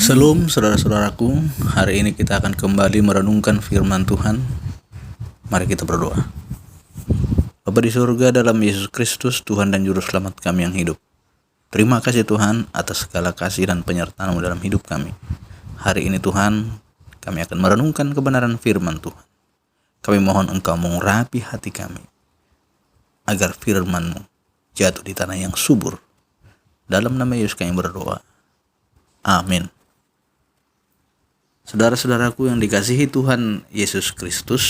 Shalom saudara-saudaraku, hari ini kita akan kembali merenungkan firman Tuhan. Mari kita berdoa. Bapa di surga, dalam Yesus Kristus, Tuhan dan Juru Selamat kami yang hidup, terima kasih Tuhan atas segala kasih dan penyertaan-Mu dalam hidup kami. Hari ini Tuhan, kami akan merenungkan kebenaran firman Tuhan. Kami mohon Engkau mengurapi hati kami, agar firman-Mu jatuh di tanah yang subur. Dalam nama Yesus kami berdoa. Amin. Saudara-saudaraku yang dikasihi Tuhan Yesus Kristus,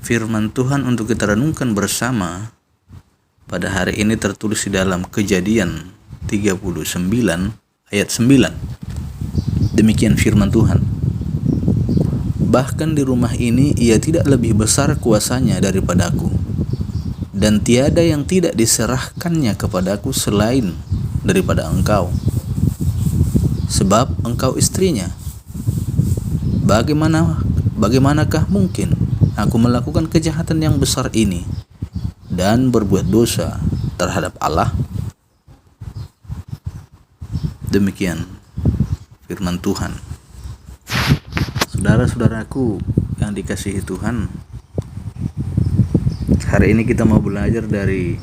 firman Tuhan untuk kita renungkan bersama pada hari ini tertulis di dalam Kejadian 39 ayat 9. Demikian firman Tuhan. Bahkan di rumah ini ia tidak lebih besar kuasanya daripadaku, dan tiada yang tidak diserahkannya kepadaku selain daripada engkau, sebab engkau istrinya. Bagaimanakah mungkin aku melakukan kejahatan yang besar ini dan berbuat dosa terhadap Allah? Demikian firman Tuhan. Saudara-saudaraku yang dikasihi Tuhan, hari ini kita mau belajar dari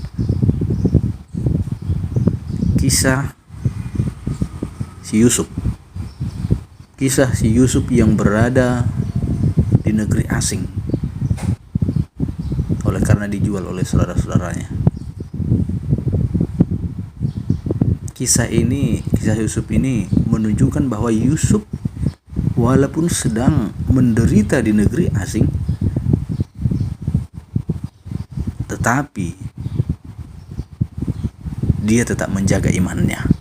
kisah si Yusuf. Kisah si Yusuf yang berada di negeri asing oleh karena dijual oleh saudara-saudaranya. Kisah Yusuf ini menunjukkan bahwa Yusuf walaupun sedang menderita di negeri asing, tetapi dia tetap menjaga imannya.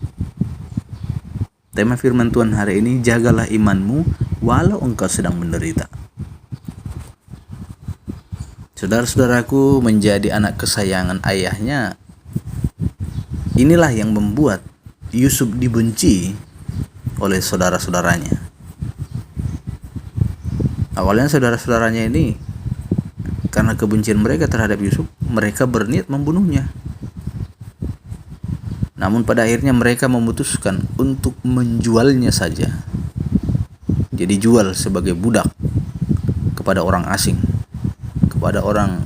Tema firman Tuhan hari ini, jagalah imanmu walau engkau sedang menderita. Saudara-saudaraku, menjadi anak kesayangan ayahnya, inilah yang membuat Yusuf dibenci oleh saudara-saudaranya. Awalnya saudara-saudaranya ini, karena kebencian mereka terhadap Yusuf, mereka berniat membunuhnya. Namun pada akhirnya mereka memutuskan untuk menjualnya saja. Jadi jual sebagai budak kepada orang asing, kepada orang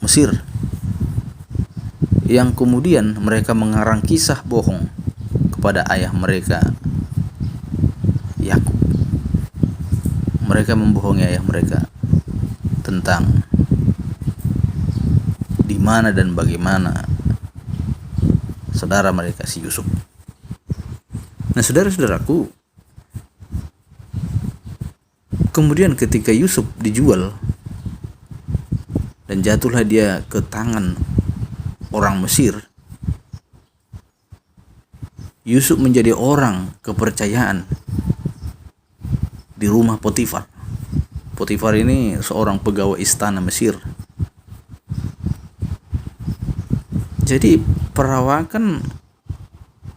Mesir, yang kemudian mereka mengarang kisah bohong kepada ayah mereka, Yakub. Mereka membohongi ayah mereka tentang di mana dan bagaimana saudara mereka si Yusuf. Nah, saudara-saudaraku, kemudian ketika Yusuf dijual dan jatuhlah dia ke tangan orang Mesir, Yusuf menjadi orang kepercayaan di rumah Potifar. Potifar ini seorang pegawai istana Mesir. Jadi perawakan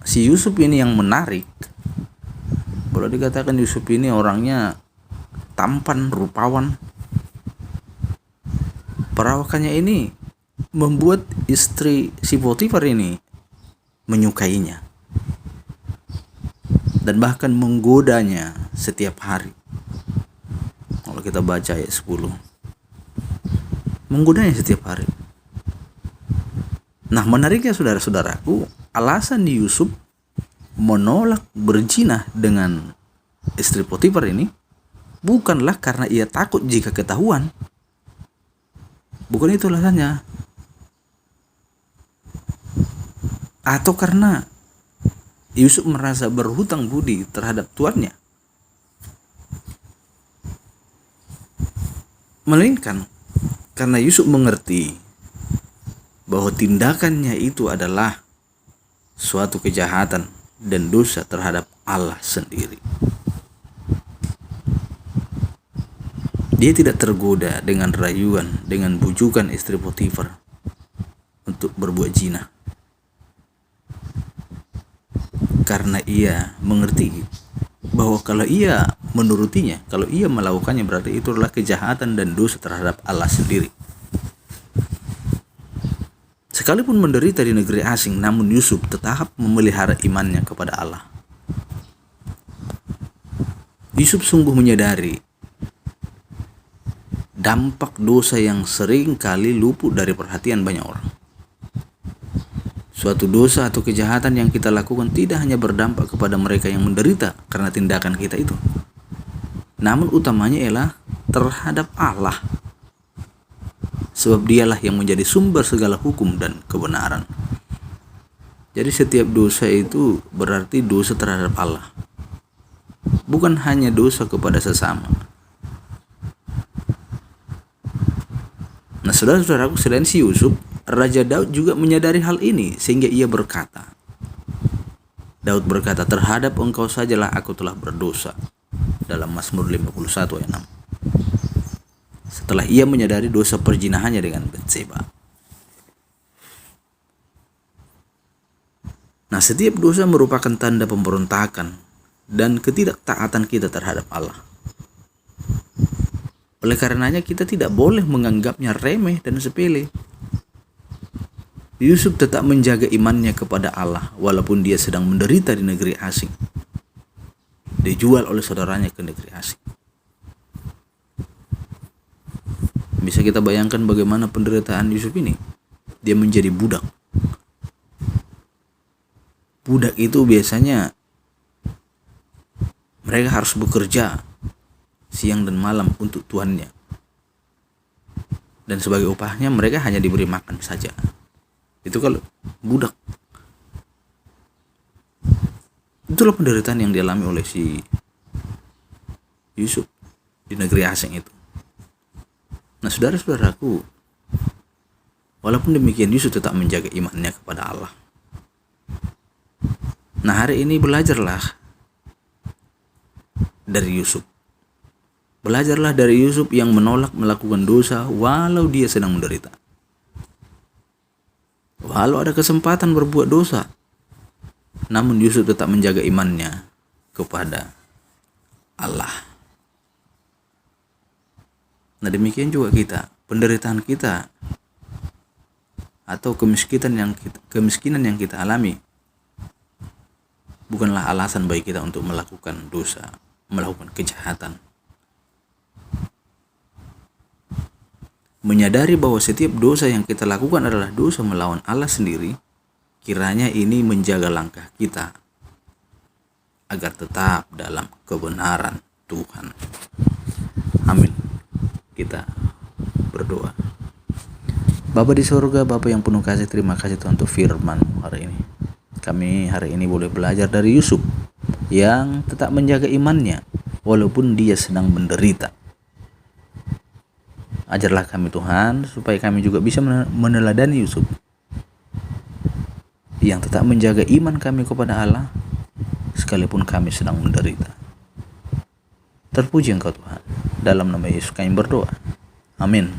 si Yusuf ini yang menarik. Boleh dikatakan Yusuf ini orangnya tampan, rupawan. Perawakannya ini membuat istri si Potifar ini menyukainya dan bahkan menggodanya setiap hari. Kalau kita baca ayat 10, menggodanya setiap hari. Nah, menariknya saudara-saudaraku, alasan Yusuf menolak berzina dengan istri Potifar ini bukanlah karena ia takut jika ketahuan. Bukan itu alasannya. Atau karena Yusuf merasa berhutang budi terhadap tuannya. Melainkan karena Yusuf mengerti bahwa tindakannya itu adalah suatu kejahatan dan dosa terhadap Allah sendiri. Dia tidak tergoda dengan rayuan, dengan bujukan istri Potifar untuk berbuat zina, karena ia mengerti bahwa kalau ia menurutinya, kalau ia melakukannya, berarti itu adalah kejahatan dan dosa terhadap Allah sendiri. Sekalipun menderita di negeri asing, namun Yusuf tetap memelihara imannya kepada Allah. Yusuf sungguh menyadari dampak dosa yang sering kali luput dari perhatian banyak orang. Suatu dosa atau kejahatan yang kita lakukan tidak hanya berdampak kepada mereka yang menderita karena tindakan kita itu, namun utamanya ialah terhadap Allah, sebab dialah yang menjadi sumber segala hukum dan kebenaran. Jadi setiap dosa itu berarti dosa terhadap Allah, bukan hanya dosa kepada sesama. Nah, saudara-saudaraku, selain si Yusuf, Raja Daud juga menyadari hal ini sehingga ia berkata, Daud berkata, terhadap engkau sajalah aku telah berdosa, dalam Mazmur 51 ayat 6. Setelah ia menyadari dosa perzinahannya dengan Batseba. Nah, setiap dosa merupakan tanda pemberontakan dan ketidaktaatan kita terhadap Allah. Oleh karenanya kita tidak boleh menganggapnya remeh dan sepele. Yusuf tetap menjaga imannya kepada Allah walaupun dia sedang menderita di negeri asing. Dijual oleh saudaranya ke negeri asing. Bisa kita bayangkan bagaimana penderitaan Yusuf ini? Dia menjadi budak. Budak itu biasanya mereka harus bekerja siang dan malam untuk tuannya. Dan sebagai upahnya mereka hanya diberi makan saja. Itu kalau budak. Itulah penderitaan yang dialami oleh si Yusuf di negeri asing itu. Nah, saudara-saudaraku, walaupun demikian Yusuf tetap menjaga imannya kepada Allah. Nah, hari ini belajarlah dari Yusuf. Belajarlah dari Yusuf yang menolak melakukan dosa walau dia sedang menderita. Walau ada kesempatan berbuat dosa, namun Yusuf tetap menjaga imannya kepada Allah. Nah, demikian juga kita, penderitaan kita atau kemiskinan yang kita alami bukanlah alasan bagi kita untuk melakukan dosa, melakukan kejahatan. Menyadari bahwa setiap dosa yang kita lakukan adalah dosa melawan Allah sendiri, kiranya ini menjaga langkah kita agar tetap dalam kebenaran Tuhan. Amin. Kita berdoa. Bapa di surga, Bapa yang penuh kasih, terima kasih Tuhan untuk firman-Mu hari ini. Kami hari ini boleh belajar dari Yusuf yang tetap menjaga imannya walaupun dia sedang menderita. Ajarlah kami Tuhan supaya kami juga bisa meneladani Yusuf yang tetap menjaga iman kami kepada Allah sekalipun kami sedang menderita. Terpuji Engkau Tuhan. Dalam nama Yesus kami berdoa. Amin.